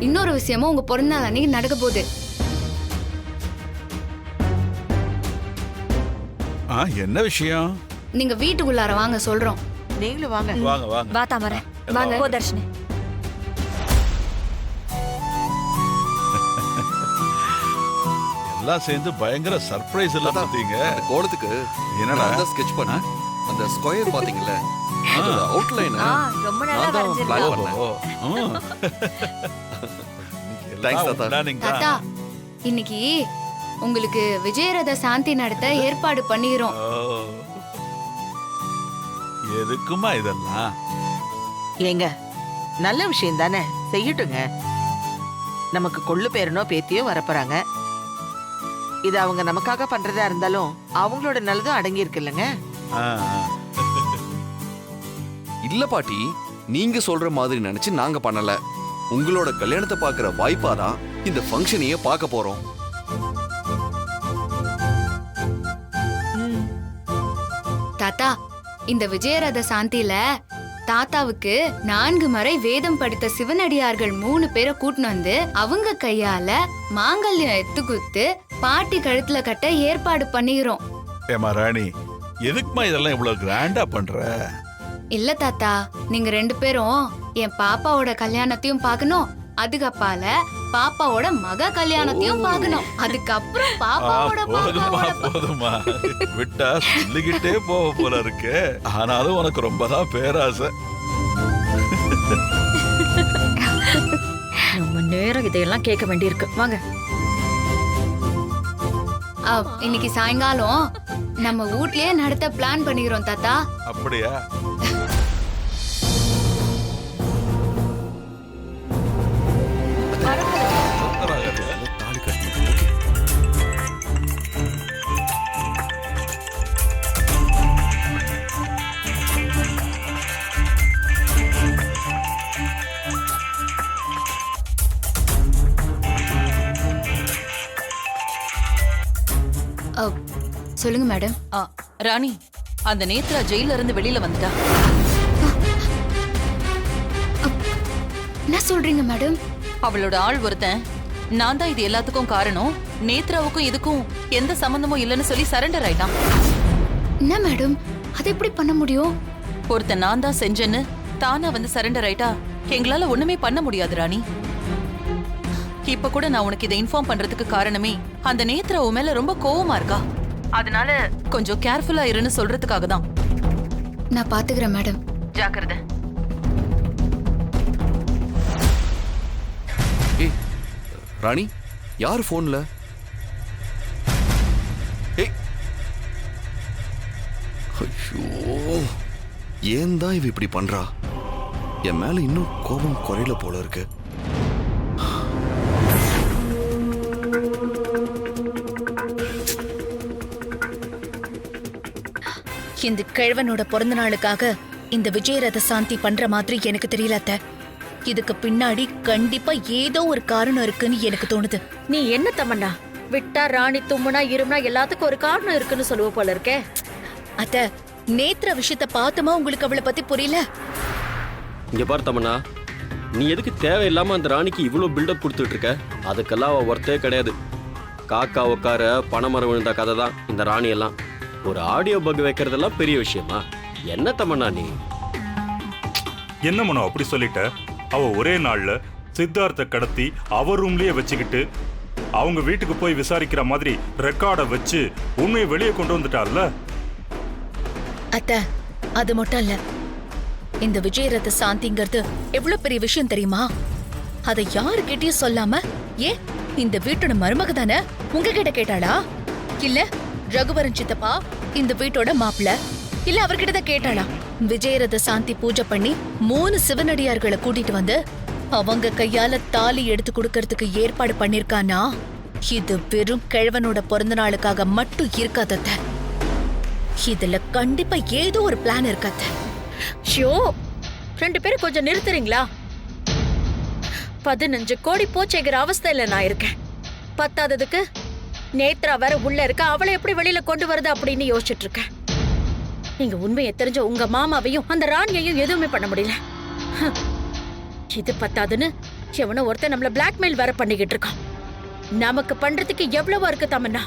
இன்னொரு விஷயமும் உங்க பிறந்த நாள் அன்னைக்கு நடக்க போகுது. என்ன விஷயம்? நீங்க வீட்டுக்குள்ளார வாங்க சொல்றோம். நீங்களும் வாங்க. வாங்க வாங்க. வா தாமரை, வாங்க. போ தர்ஷினி. எல்லாம் சேர்ந்து பயங்கர சர்ப்ரைஸ் எல்லாம் பார்த்தீங்க. அந்த கோலத்துக்கு என்னடா ஸ்கெட்ச் பண்ண அந்த ஸ்கொயர் பாத்தீங்கல்ல, அதோட அவுட்லைன் ரொம்ப நல்லா நான் தான் வரைஞ்சிருக்கா. plan பண்ணேன். Thanks, தாத்தா. தாத்தா, இன்னைக்கு உங்களுக்கு விஜயரத சாந்தி நடத்த ஏற்பாடு பண்ணிக்கிறோம். எதுக்குமா இதெல்லாம்? ஏங்க, நல்ல விஷயம் தானே, செய்யட்டுங்க. நமக்கு கொள்ளு பேரனோ பேத்தியோ வரப்போறாங்க. இது அவங்க நமக்காக பண்றதா இருந்தாலும் அவங்களோட நல்லதும் அடங்கி இருக்கு இல்லைங்க. ஆ, ஆ. இல்ல பாட்டி, நீங்க சொல்ற மாதிரி நினைச்சு நாங்க பண்ணல. உங்களோட கல்யாணத்தை பாக்குற வாய்ப்பாதான் இந்த ஃபங்க்ஷனையே பார்க்க போறோம். தாத்தா, இந்த விஜயரத சாந்தியில தாத்தாவுக்கு 4 முறை வேதம் படித்த சிவனடியார்கள் 3 பேரை கூட்டின்னு வந்து அவங்க கையால மாங்கல்யம் எத்து குத்து பாட்டி கழுத்துல கட்ட ஏற்பாடு பண்ணிக்கிறோம். ஏமா ராணி, எதுக்குமா இதெல்லாம் இவ்வளவு கிராண்டா பண்ற? இல்ல தாத்தா, நீங்க 2 பேரும் என் பாப்பாவோட கல்யாணத்தையும் பார்க்கணும், அதுக்கப்பால பாப்பாவோட மக கல்யாணத்தையும் பார்க்கணும், அதுக்கப்புறம் பாப்பாவோட போதுமா பாப்பாவோட போதுமா, விட்டா சொல்லிக்கிட்டே போக போல இருக்கு. ஆனாலும் உனக்கு ரொம்பதான் பேராசை. ரொம்ப நேரம் இதையெல்லாம் கேட்க வேண்டியிருக்கு. வாங்க. இன்னைக்கு சாயங்காலம் நம்ம வீட்லயே நடத்த பிளான் பண்ணிக்கிறோம் தாத்தா. அப்படியா? தாலி கட்டணும். சொல்லுங்க மேடம். ராணி, அந்த நேத்ரா ஜெயில இருந்து வெளியில வந்துட்டா. என்ன சொல்றீங்க மேடம்? அவளோட ஆள் ஒருத்தன், நான் தான் இது எல்லாத்துக்கும் காரணம், நேத்ராவுக்கும் இதுக்கும் எந்த சம்பந்தமும் இல்லைன்னு சொல்லி சரண்டர் ஆயிட்டான். என்ன மேடம், அது எப்படி பண்ண முடியும்? ஒருத்தன் நான் தான் செஞ்சேன்னு தானா வந்து சரண்டர் ஆயிட்டா எங்களால ஒண்ணுமே பண்ண முடியாது ராணி. இப்ப கூட நான் உனக்கு இதை இன்ஃபார்ம் பண்றதுக்கு காரணமே அந்த நேத்ரா உன் மேல ரொம்ப கோவமா இருக்கா, அதனால கொஞ்சம் கேர்ஃபுல்லா இருன்னு சொல்றதுக்காக தான். நான் பாத்துக்கிறேன் மேடம். ஜாக்கிரதை. ஏய் ராணி, யார் போன்ல? ஏய், ஐயோ, ஏன் தான் இவ இப்படி பண்றா? என் மேல இன்னும் கோபம் குறையல போல இருக்கு. இந்த கிழவனோட பிறந்த நாளுக்காக இந்த விஜயரத சாந்தி பண்ற மாதிரி எனக்கு தெரியல அத்தை. இதுக்கு பின்னாடி கண்டிப்பா ஏதோ ஒரு காரணம் இருக்குன்னு எனக்கு தோணுது. நீ என்ன தமன்னா, விட்டா ராணி தும்முனா இருமுனா எல்லாத்துக்கும் ஒரு காரணம் இருக்குன்னு சொல்லுவ போல இருக்கே. அத்தை, நேத்ர விஷயத்த பார்த்தமா உங்களுக்கு அவளை பத்தி புரியல? இங்க பாரு தமன்னா, நீ எதுக்கு தேவையில்லாம அந்த ராணிக்கு இவ்வளவு பில்டப் கொடுத்துட்டு இருக்க? அதுக்கெல்லாம் அவ ஒர்த்தே கிடையாது. காக்கா உட்கார பணமரம் விழுந்த கதை தான் இந்த ராணி எல்லாம். ஒரு ஆடியோ பக் வைக்கிறதெல்லாம் பெரிய விஷயமா? என்ன தமன்னா நீ? என்ன மனோ அப்படி சொல்லிட்ட? அவ ஒரே நாள்ல சித்தார்த்த கடத்தி அவ ரூம்லயே வச்சுக்கிட்டு அவங்க வீட்டுக்கு போய் விசாரிக்கிற மாதிரி ரெக்கார்டை வச்சு உண்மையை வெளியே கொண்டு வந்துட்டார்ல. அத்தை, அது மட்டும் இல்ல, இந்த விஜயரத சாந்திங்கிறது எவ்வளவு பெரிய விஷயம் தெரியுமா? அதை யாருக்கிட்டயும் சொல்லாம ஏன் இந்த வீட்டோட மருமக தானே உங்ககிட்ட கேட்டாளா? இல்ல ரகுவரன் சித்தப்பா இந்த வீட்டோட மாப்பிள்ள, இல்ல அவர்கிட்ட தான் கேட்டாளா? விஜயரத சாந்தி பூஜை பண்ணி 3 சிவனடியார்களை கூட்டிட்டு வந்து அவங்க கையால தாலி எடுத்து கொடுக்கறதுக்கு ஏற்பாடு பண்ணிருக்கானா? இது வெறும் கிழவனோட பிறந்த நாளுக்காக மட்டும் இருக்காத. இதுல கண்டிப்பா ஏதோ ஒரு பிளான் இருக்காத. ஷோ, 2 பேரும் கொஞ்சம் நிறுத்துறீங்களா? 15 கோடி போச்சேங்கிற அவஸ்தையில நான் இருக்கேன். பத்தாததுக்கு நேத்ரா வேற உள்ள இருக்க, அவளை எப்படி வெளியில கொண்டு வருது அப்படின்னு யோசிச்சுட்டு இருக்கேன். நீங்க உண்மையை தெரிஞ்ச உங்க மாமாவையும் அந்த ராணியையும் எதுவுமே பண்ண முடியல. இது பத்தாதுன்னு எவனோ ஒருத்தன் நம்மள பிளாக்மெயில் வேற பண்ணிக்கிட்டு இருக்கான். நமக்கு பண்றதுக்கு எவ்வளவோ இருக்கு தமன்னா.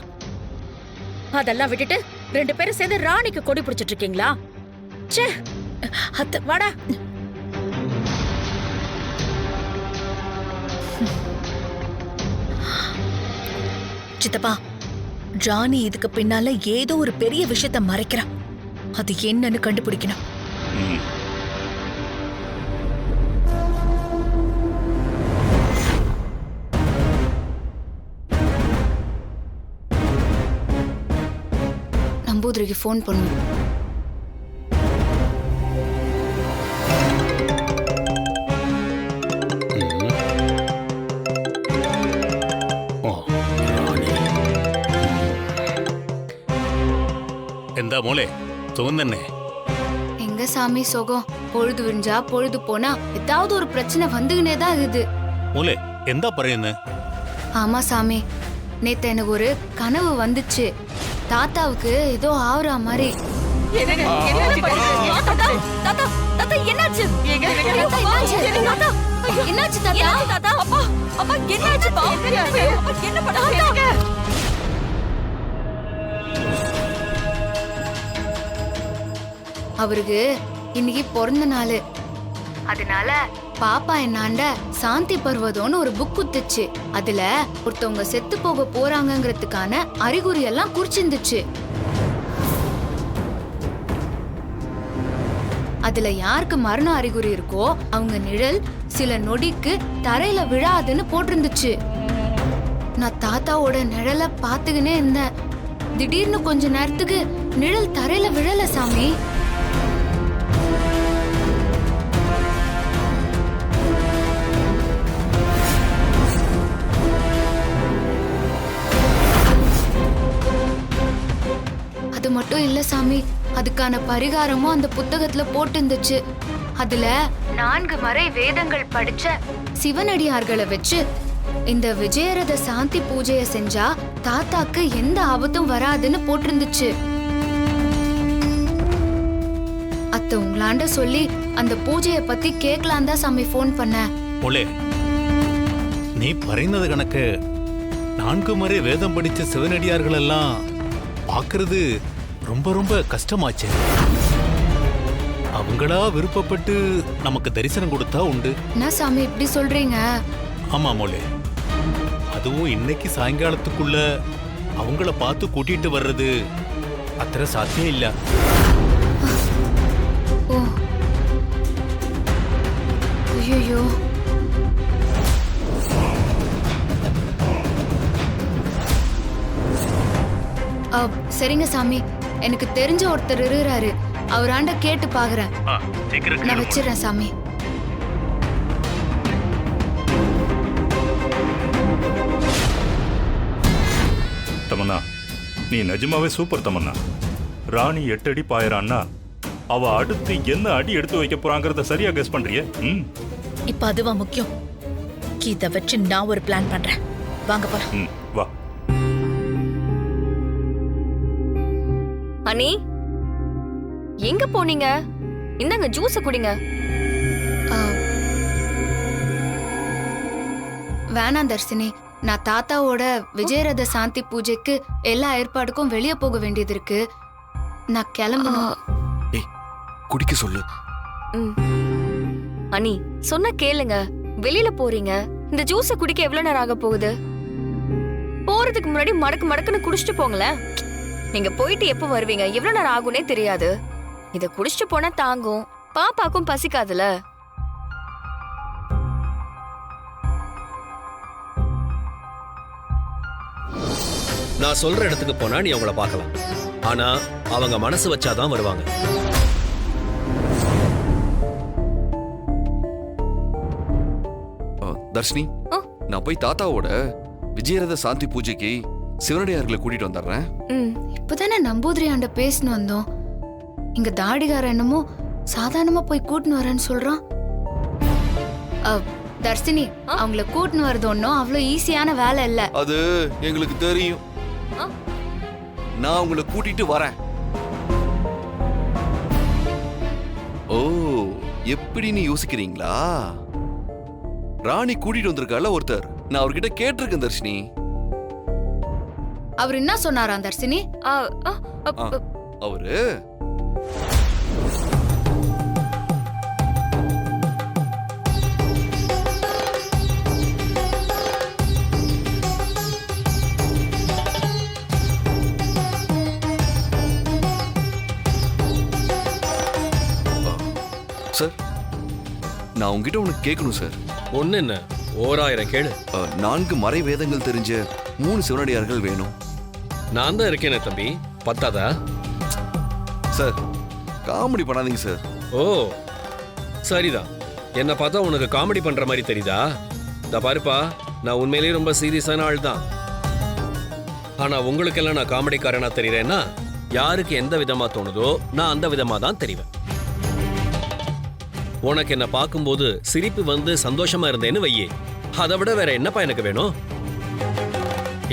அதெல்லாம் விட்டுட்டு 2 பேரும் சேர்ந்து ராணிக்கு கொடி பிடிச்சிட்டு இருக்கீங்களா? ச்சே, அத்த வாடா. சித்தப்பா, ராணி இதுக்கு பின்னால ஏதோ ஒரு பெரிய விஷயத்த மறைக்கிறா. அது என்னன்னு கண்டுபிடிக்கணும். ம். நம்பூதிரிக்கு ஃபோன் பண்ணுவோம். എന്താ മോളെ തോന്നുന്നേ? எங்க சாமி சுகம்? பொழுது விரிஞ்சா பொழுது போனா ஏதாவது ஒரு பிரச்சனை வந்துகினே தான் இருக்குது. മോളെ എന്താ പറയുന്നേ? ஆமா சாமி, நேத்து எனக்கு ஒரு கனவு வந்துச்சு. தாத்தாவுக்கு ஏதோ ஆவுற மாதிரி. என்னாச்சு தாத்தா? அவருக்கு இன்னைக்கு பிறந்த நாள். அதனால பாப்பா என்னாண்ட சாந்தி பர்வதம்னு ஒரு புக் குத்துச்சு. அதுல ஒருத்தவங்க செத்து போக போறாங்கங்கிறதுக்கான அறிகுறி எல்லாம் குறிச்சிருந்துச்சு. அதுல யாருக்கு மரண அறிகுறி இருக்கோ அவங்க நிழல் சில நொடிக்கு தரையில விழாதுன்னு போட்டிருந்துச்சு. நான் தாத்தாவோட நிழலை பாத்துக்கினே இருந்தேன். திடீர்னு கொஞ்ச நேரத்துக்கு நிழல் தரையில விழல சாமி. அது மட்டும் இல்ல சாமி, அதுக்கான பரிகாரமும் அந்த புத்தகத்துல போட்டிருந்துச்சு. அதுல 4 மறை வேதங்கள் படிச்ச சிவனடியார்களை வச்சு இந்த விஜயரத சாந்தி பூஜைய செஞ்சா தாத்தாக்கு எந்த ஆபத்தும் வராதுன்னு போட்டிருந்துச்சு. அத்த உங்களாண்ட சொல்லி அந்த பூஜைய பத்தி கேட்கலாம் தான் சாமி ஃபோன் பண்ண. മോളെ നീ പറയുന്നത് കണക്ക് 4 முறை வேதம் படிச்ச சிவனடியார்கள் எல்லாம் பார்க்கிறது ரொம்ப ரொம்ப கஷ்டமாச்சு. அவங்களா விருப்பப்பட்டு நமக்கு தரிசனம் கொடுத்தா உண்டு. என்ன சாமி இப்படி சொல்றீங்க? ஆமா மோளே, அதுவும் இன்னைக்கு சாயங்காலத்துக்குள்ள அவங்கள பார்த்து கூட்டிட்டு வர்றது அத்தனை சாத்தியம் இல்ல. ஓ, ஐயோ. சரிங்க சாமி, எனக்கு தெரிஞ்ச ஒருத்தர் இருக்கிறாரு. அவராண்ட கேட்டு பாக்குறேன். நான் வச்சிடறேன் சாமி. தமன்னா, நீ நிஜமாவே சூப்பர் தமன்னா. ராணி 8 அடி பாயறான்னா அவ அடுத்து என்ன அடி எடுத்து வைக்க போறாங்கறத சரியா கெஸ் பண்றியே? இப்ப அதுவா முக்கியம்? இத வச்சு நான் ஒரு பிளான் பண்றேன். வாங்க போலாம். வா. அனி, எங்க போனீங்க? இந்தாங்க ஜூஸ் குடிங்க. வேணாம் தர்சினி, நான் தாத்தாவோட விஜயரத சாந்தி பூஜைக்கு எல்லா ஏற்பாடுக்கும் வெளியே போக வேண்டியது இருக்கு. நான் கிளம்பணும். குடிக்க சொல்லு. அனி, சொன்ன கேளுங்க. வெளியில போறீங்க, இந்த ஜூஸ குடிக்க எவ்வளவு நேரம் ஆக போகுது? போறதுக்கு முன்னாடி மடக்கு மடக்குன்னு குடிச்சிட்டு போங்களேன். நீங்க போயிட்டு எப்ப வருவீங்க, எவ்வளவு நேரம் ஆகும்னே தெரியாது. இத குடிச்சிட்டு போனா தாங்கும், பாப்பாக்கும் பசிக்காதுல. நான் சொல்ற இடத்துக்கு போனா நீ அவங்கள பார்க்கலாம். ஆனா அவங்க மனசு வச்சாதான் வருவாங்க. தர்ஷினி, நான் போய் தாத்தாவோட விஜயரத சாந்தி பூஜைக்கு சிவனடியார்களை கூட்டிட்டு வந்துடுறேன். இப்பதானே நம்பூதிரி ஆண்ட பேசின்னு வந்தோம். இங்க தாடிகார என்னமோ சாதாரணமா போய் கூட்டின்னு வரேன்னு சொல்றான். தர்ஷினி, அவங்கள கூட்டின்னு வரது ஒன்னும் அவ்வளவு ஈஸியான வேலை இல்ல. அது எங்களுக்கு தெரியும். நான் உங்களை கூட்டிட்டு வரேன். ஓ, எப்படின்னு யோசிக்கிறீங்களா? ராணி கூட்டிட்டு வந்திருக்கால ஒருத்தர், நான் அவர்கிட்ட கேட்டிருக்கேன் தர்ஷினி. அவர் என்ன சொன்னாராம் தர்ஷினி? அவரு சார், நான் உங்ககிட்ட உனக்கு கேட்கணும் சார். ஒண்ணு என்ன, 1000 கேளு. 4 மறை வேதங்கள் தெரிஞ்ச 3 சிவனடியார்கள் வேணும். நான் தான் இருக்கேனே தம்பி, பத்தாதா? சார், காமெடி பண்ணாதீங்க சார். ஓ சரிதான், என்னை பார்த்தா உனக்கு காமெடி பண்ற மாதிரி தெரியுதா? இந்த பாருப்பா, நான் உண்மையிலேயே ரொம்ப சீரியஸான ஆள் தான். ஆனா உங்களுக்கெல்லாம் நான் காமெடிக்காரனா தெரியுறேன்னா, யாருக்கு எந்த விதமா தோணுதோ நான் அந்த விதமா தான் தெரிவேன். உனக்கு என்ன பார்க்கும்போது சிரிப்பு வந்து சந்தோஷமா இருந்தேன்னு வையே, அதை விட வேற என்னப்பா எனக்கு வேணும்?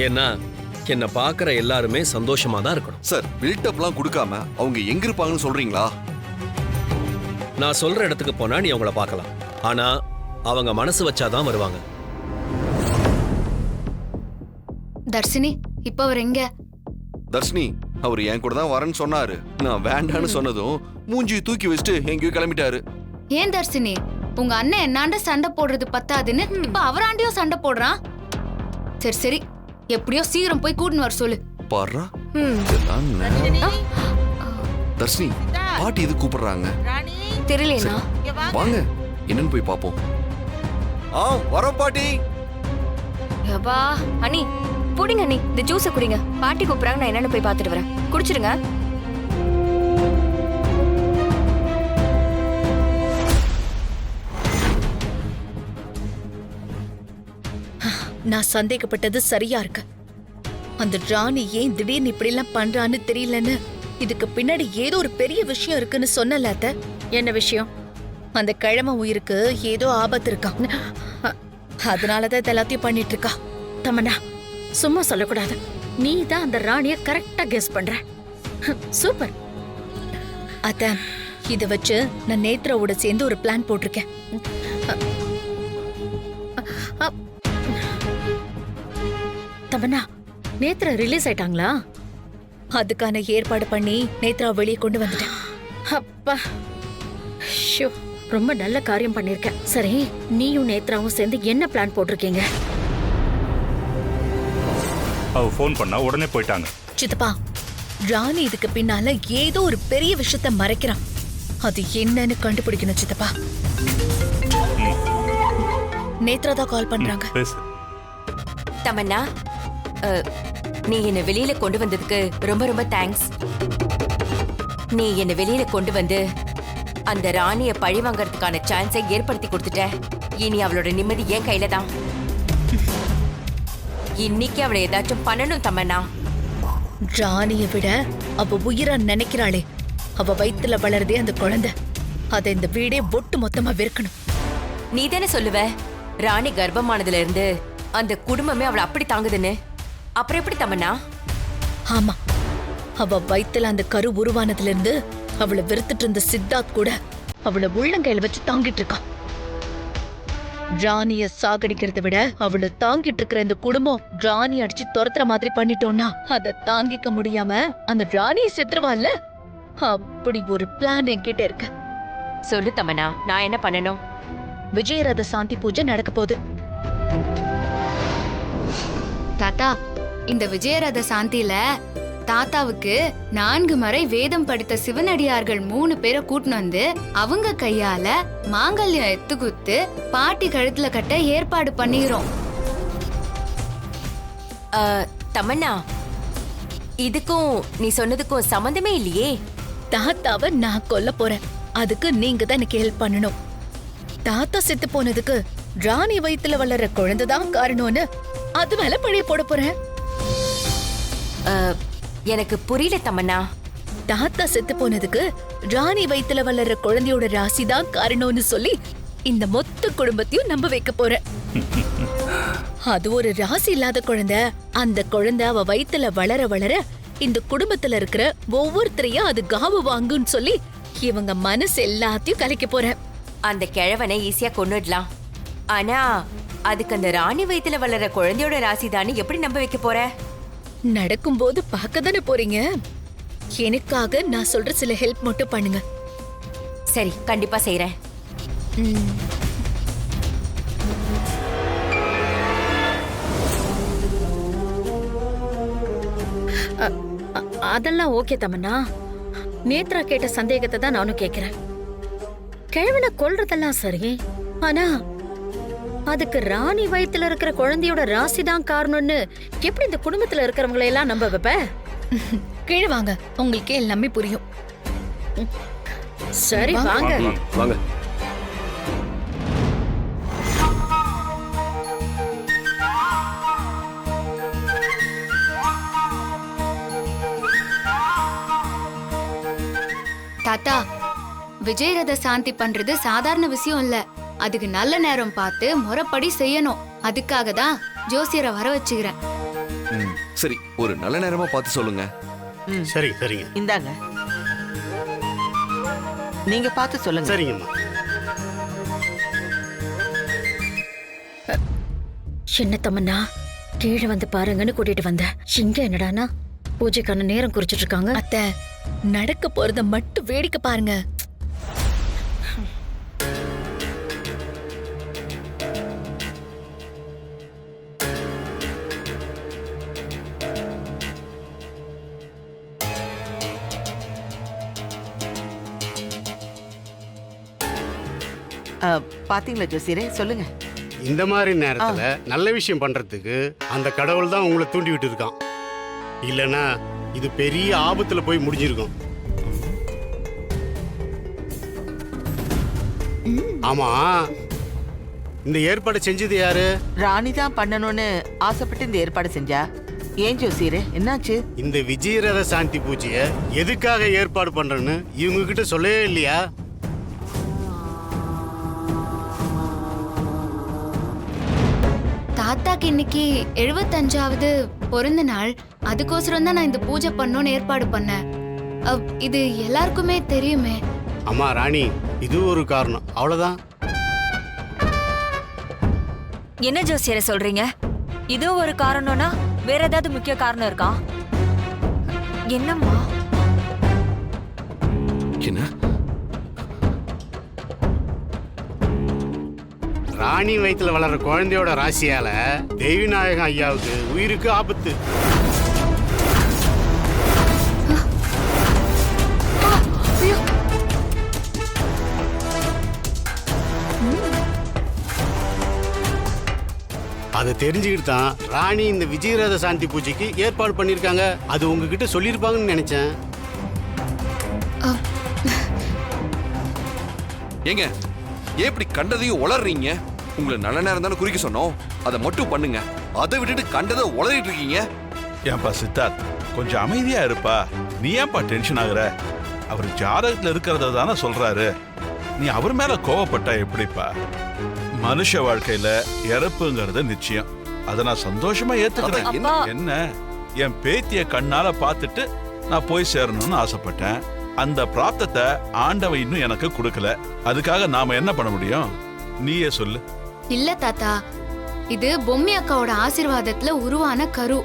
ஏன்னா என்ன பார்க்குற எல்லாருமே சந்தோஷமா தான் இருக்கணும். சார், பில்டப்லாம் கொடுக்காம அவங்க எங்க இருப்பாங்கன்னு சொல்றீங்களா? நான் சொல்ற இடத்துக்கு போனா நீ அவங்கள பார்க்கலாம், ஆனா அவங்க மனசு வச்சாதான் வருவாங்க. தர்ஷினி, இப்ப அவர் எங்க? தர்ஷினி, அவர் என் கூட தான் வரேன்னு சொன்னாரு. நான் வேண்டான்னு சொன்னதும் மூஞ்சி தூக்கி வச்சுட்டு எங்கேயோ கிளம்பிட்டாரு. ஏன் தர்ஷினி, உங்க அண்ணன் என்னாண்ட சண்டை போடுறது பத்தாதுன்னு இப்ப அவராண்டியும் சண்டை போடுறான். சரி சரி, எப்படியோ சீக்கிரம் போய் கூட்டின்னு வர சொல்லு. பாருடா, தர்ஷினி, பாட்டி இது கூப்பிடுறாங்க. தெரியலனா வாங்க, என்னன்னு போய் பாப்போம். வரோம் பாட்டி. யப்பா அண்ணி, புடிங்க அண்ணி, இந்த ஜூஸை குடிங்க. பாட்டி கூப்பிடுறாங்க, நான் என்னன்னு போய் பார்த்துட்டு வரேன். குடிச்சிடுங்க. நான் சந்தேகப்பட்டது சரியா இருக்கு. அந்த ராணி ஏன் திடீர்னு இப்படி எல்லாம் பண்றான்னு தெரியலன்னு, இதுக்கு பின்னாடி ஏதோ ஒரு பெரிய விஷயம் இருக்குன்னு சொன்னல அத்தை. என்ன விஷயம்? அந்த கிழமை உயிருக்கு ஏதோ ஆபத்து இருக்கா, அதனாலதான் இது எல்லாத்தையும் பண்ணிட்டு இருக்கா. தமன்னா, சும்மா சொல்லக்கூடாது. நீ தான் அந்த ராணிய கரெக்டா கெஸ் பண்ற. சூப்பர். அத்தை, இத வச்சு நான் நேத்ராவோட சேர்ந்து ஒரு பிளான் போட்டிருக்கேன். தமன்னா, நேத்ரா ரிலீஸ் ஆயிட்டாங்களா? அதுக்கான ஏற்பாடு பண்ணி நேத்ரா வெளியே கொண்டு வந்துட்டேன். அப்பா, ஷோ, ரொம்ப நல்ல காரியம் பண்ணிருக்க. சரி, நீயும் நேத்ராவும் சேர்ந்து என்ன பிளான் போட்டிருக்கீங்க? அவ ஃபோன் பண்ணா உடனே போயிட்டாங்க. சித்தப்பா, ராணி இதுக்கு பின்னால ஏதோ ஒரு பெரிய விஷயத்த மறைக்கிறான். அது என்னன்னு கண்டுபிடிக்கணும் சித்தப்பா. நேத்ரா தான் கால் பண்றாங்க. தமன்னா, நீ என்ன வெளியில கொண்டு வந்ததுக்கு ரொம்ப ரொம்ப தேங்க்ஸ். நீ என்ன வெளியில கொண்டு வந்து அந்த ராணிய பழி வாங்கறதுக்கான சான்ஸை ஏற்படுத்தி கொடுத்துட்ட. இனி அவளோட நிம்மதி என் கையில தான். இன்னைக்கு அவளை ஏதாச்சும் பண்ணணும் தமன்னா. ராணிய விட அவ உயிரா நினைக்கிறாளே, அவ வயித்துல வளருதே அந்த குழந்தை, அதை இந்த வீடே ஒட்டு மொத்தமா வெறுக்கணும். நீ தானே சொல்லுவ ராணி கர்ப்பமானதுல இருந்து அந்த குடும்பமே அவளை அப்படி தாங்குதுன்னு. அப்புறம் எப்படி தமன்னா? ஆமா, அவ வயித்துல அந்த கரு உருவானதுல இருந்து அவளை வெறுத்துட்டு இருந்த சித்தார்த் கூட அவளை உள்ளங்கையில வச்சு தாங்கிட்டு இருக்கான். ராணிய சாகடிக்கிறத விட அவளை தாங்கிட்டு இருக்கிற இந்த குடும்பம் ராணி அடிச்சு துரத்துற மாதிரி பண்ணிட்டோம்னா அதை தாங்கிக்க முடியாம அந்த ராணிய செத்துருவான்ல. அப்படி ஒரு பிளான் என்கிட்ட இருக்கு. சொல்லு தமன்னா, நான் என்ன பண்ணணும்? விஜயரத சாந்தி பூஜை நடக்க போகுது. தாத்தா, இந்த விஜயரத சாந்தியில தாத்தாவுக்கு 4 மறை வேதம் படித்த சிவனடியார்கள் 3 பேரை கூட்டின்னு வந்து அவங்க கையால மாங்கல்யம் எத்துக்குத்து பாட்டி கழுத்துல கட்ட ஏற்பாடு பண்ணிக்கிறோம். தமன்னா, இதுக்கும் நீ சொன்னதுக்கும் சம்பந்தமே இல்லையே. தாத்தாவை நான் கொல்ல போறேன், அதுக்கு நீங்க தான் எனக்கு ஹெல்ப் பண்ணணும். தாத்தா செத்து போனதுக்கு ராணி வயித்துல வளர்ற குழந்தைதான் காரணம்னு அது மேல பழைய போட போறேன். எனக்கு புரியல தமன்னா. தாத்தா செத்து போனதுக்கு ராணி வயித்துல வளர்ற குழந்தையோட ராசி தான் காரணம்னு சொல்லி இந்த மொத்த குடும்பத்தையும் நம்ப வைக்க போறேன். அது ஒரு ராசி இல்லாத குழந்தை. அந்த குழந்தை அவ வயித்துல வளர வளர இந்த குடும்பத்துல இருக்கிற ஒவ்வொருத்தரையும் அது காவு வாங்குன்னு சொல்லி இவங்க மனசு எல்லாத்தையும் கலைக்க போறேன். அந்த கிழவனை ஈஸியா கொன்னுடலாம். ஆனா அதுக்கு அந்த ராணி வயித்துல வளர குழந்தையோட ராசி தானே எப்படி நம்ப வைக்க போற? நடக்கும்போது பார்க்க தானே போறீங்க. எனக்காக நான் சொல்ற சில ஹெல்ப் மட்டும் பண்ணுங்க. சரி, கண்டிப்பா செய்றேன். அதெல்லாம் ஓகே தமன்னா. நேத்ரா கேட்ட சந்தேகத்தை தான் நானும் கேக்குறேன். கிழவனை கொல்றதெல்லாம் சரி, ஆனா அதுக்கு ராணி வயித்துல இருக்கிற குழந்தையோட ராசி தான் காரணம்னு எப்படி இந்த குடும்பத்துல இருக்கிறவங்களை எல்லாம் நம்ப வைப்ப? கீழே வாங்க, உங்களுக்கே எல்லாமே புரியும். சரி வாங்க. வாங்க. தாத்தா, விஜயரத சாந்தி பண்றது சாதாரண விஷயம் இல்ல. அதுக்கு நல்ல நேரம் பார்த்து முறைப்படி செய்யணும். அதுக்காக தான் ஜோசியரை வர வச்சுக்கிறேன். சரி, ஒரு நல்ல நேரமா பார்த்து சொல்லுங்க. சரி, சரிங்க. இந்தாங்க, நீங்க பார்த்து சொல்லுங்க. சரிங்கம்மா. என்ன தமன்னா, கீழே வந்து பாருங்கன்னு கூட்டிட்டு வந்த. இங்க என்னடானா பூஜைக்கான நேரம் குறிச்சிட்டு இருக்காங்க. அத்தை, நடக்க போறத மட்டும் வேடிக்கை பாருங்க. பாத்தீங்களா ஜோசியரே, சொல்லுங்க. இந்த மாதிரி நேரத்துல நல்ல விஷயம் பண்றதுக்கு அந்த கடவுள் தான் உங்களை தூண்டி விட்டு இருக்கான். இல்லனா இது பெரிய ஆபத்துல போய் முடிஞ்சிருக்கும். ஆமா, இந்த ஏற்பாடு செஞ்சது யாரு? ராணி தான் பண்ணணும்னு ஆசைப்பட்டு இந்த ஏற்பாடு செஞ்சா. ஏன் ஜோசியரே, என்னாச்சு? இந்த விஜயரத சாந்தி பூஜையை எதுக்காக ஏற்பாடு பண்றேன்னு இவங்க கிட்ட சொல்லவே இல்லையா? தாத்தாக்கு இன்னைக்கு 75வது பிறந்த நாள். அதுக்கோசரம் தான் நான் இந்த பூஜை பண்ணணும்னு ஏற்பாடு பண்ணேன். இது எல்லாருக்குமே தெரியுமே. அம்மா ராணி, இது ஒரு காரணம், அவ்வளவுதான். என்ன ஜோசியரை சொல்றீங்க? இதோ ஒரு காரணம்னா வேற ஏதாவது முக்கிய காரணம் இருக்கா? என்னம்மா? என்ன? ராணி வயித்துல வளர்ற குழந்தையோட ராசியால தேவிநாயகம் ஐயாவுக்கு உயிருக்கு ஆபத்து. அதை தெரிஞ்சுக்கிட்டு தான் ராணி இந்த விஜயரத சாந்தி பூஜைக்கு ஏற்பாடு பண்ணிருக்காங்க. அது உங்ககிட்ட சொல்லிருப்பாங்கன்னு நினைச்சேன். ஏங்க, ஏன் இப்படி கண்டதையும் உளறீங்க? உங்களை நல்ல நேரம் தானே குறிக்க சொன்னோம், அதை மட்டும் பண்ணுங்க. அதை விட்டுட்டு கண்டதை உளறிட்டு இருக்கீங்க. ஏன்பா சித்தார்த், கொஞ்சம் அமைதியா இருப்பா. நீ ஏன்பா டென்ஷன் ஆகுற? அவர் ஜாதகத்துல இருக்கிறத தானே சொல்றாரு. நீ அவர் மேல கோவப்பட்டா எப்படிப்பா? மனுஷ வாழ்க்கையில இறப்புங்கிறது நிச்சயம். அதை நான் சந்தோஷமா ஏத்துக்கிறேன். என்ன, என் பேத்திய கண்ணால பார்த்துட்டு நான் போய் சேரணும்னு ஆசைப்பட்டேன். அந்த பிராப்தத்தை ஆண்டவன் இன்னும் எனக்கு கொடுக்கல. அதுக்காக நாம என்ன பண்ண முடியும்? நீயே சொல்லு. இல்ல தாத்தா, இது பொம்மி அக்காவோட ஆசீர்வாதத்துல உருவான கரு.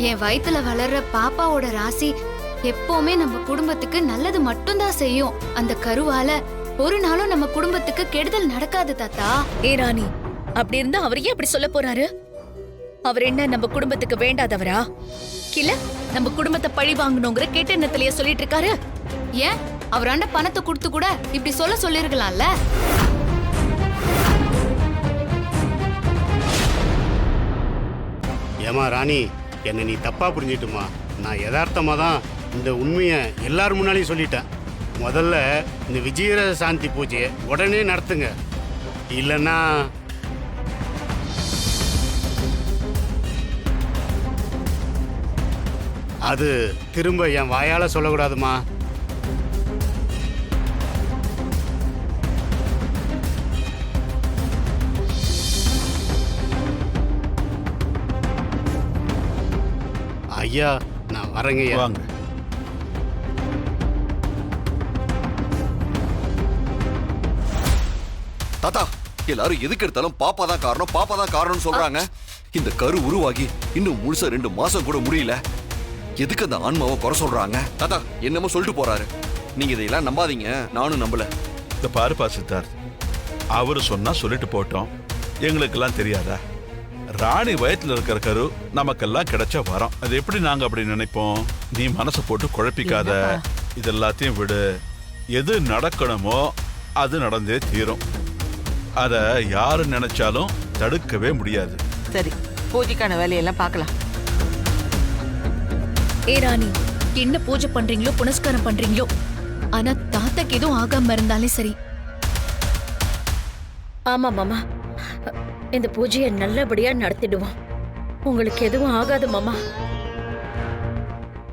என் வயித்துல வளர்ற பாப்பாவோட ராசி எப்பவுமே நம்ம குடும்பத்துக்கு நல்லது மட்டும்தான் செய்யும். அந்த கருவால ஒரு நாளும் நம்ம குடும்பத்துக்கு கெடுதல் நடக்காது தாத்தா. ஏ ராணி, அப்படி இருந்தா அவர் ஏன் அப்படி சொல்ல போறாரு? அவர் என்ன நம்ம குடும்பத்துக்கு வேண்டாதவரா? இல்ல நம்ம குடும்பத்தை பழி வாங்கணுங்கிற கேட்ட எண்ணத்திலேயே சொல்லிட்டு இருக்காரு. ஏன் அவராண்ட பணத்தை கொடுத்து கூட இப்படி சொல்லிருக்கலாம்ல. ஏமா ராணி, என்னை நீ தப்பா புரிஞ்சிட்டுமா. நான் யதார்த்தமா தான் இந்த உண்மையை எல்லாரும் முன்னாலையும் சொல்லிட்டேன். முதல்ல இந்த விஜயரத சாந்தி பூஜையை உடனே நடத்துங்க. இல்லைன்னா அது திரும்ப என் வாயால சொல்லக்கூடாதுமா. ஐயா, நான் வரேங்க. வாங்க. தாத்தா, எல்லாரும் எதுக்கு எடுத்தாலும் பாப்பா தான் காரணம், பாப்பா தான் காரணம்னு சொல்றாங்க. இந்த கரு உருவாகி இன்னும் முழுசா 2 மாசம் கூட முடியல. எதுக்கு அந்த ஆன்மாவை குறை சொல்றாங்க? தாத்தா என்னமோ சொல்லிட்டு போறாரு. நீங்க இதையெல்லாம் நம்பாதீங்க, நானும் நம்பல. இந்த பாருப்பா சித்தார்த், அவரு சொன்னா சொல்லிட்டு போட்டோம். எங்களுக்கெல்லாம் தெரியாதா? ராணி வயத்துல இருக்கிற கரு நமக்கெல்லாம் கிடைச்ச வரம். அது எப்படி நாங்க அப்படி நினைப்போம்? நீ மனசை போட்டு குழப்பிக்காத. இதெல்லாத்தையும் விடு. எது நடக்கணுமோ அது நடந்தே தீரும். அத யாரு நினைச்சாலும் தடுக்கவே முடியாது. சரி, பூஜைக்கான வேலையெல்லாம் பார்க்கலாம். ஏ ராணி, என்ன பூஜை பண்றீங்களோ புனஸ்காரம் பண்றீங்களோ, ஆனா தாத்தாக்கு எதுவும் ஆகாம இருந்தாலே சரி. ஆமா மாமா, இந்த பூஜையை நல்லபடியா நடத்திடுவோம். உங்களுக்கு எதுவும் ஆகாது மாமா.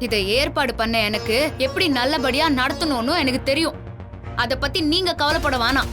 இதை ஏற்பாடு பண்ண எனக்கு எப்படி நல்லபடியா நடத்தணும்னு எனக்கு தெரியும். அத பத்தி நீங்க கவலைப்பட வேணாம்.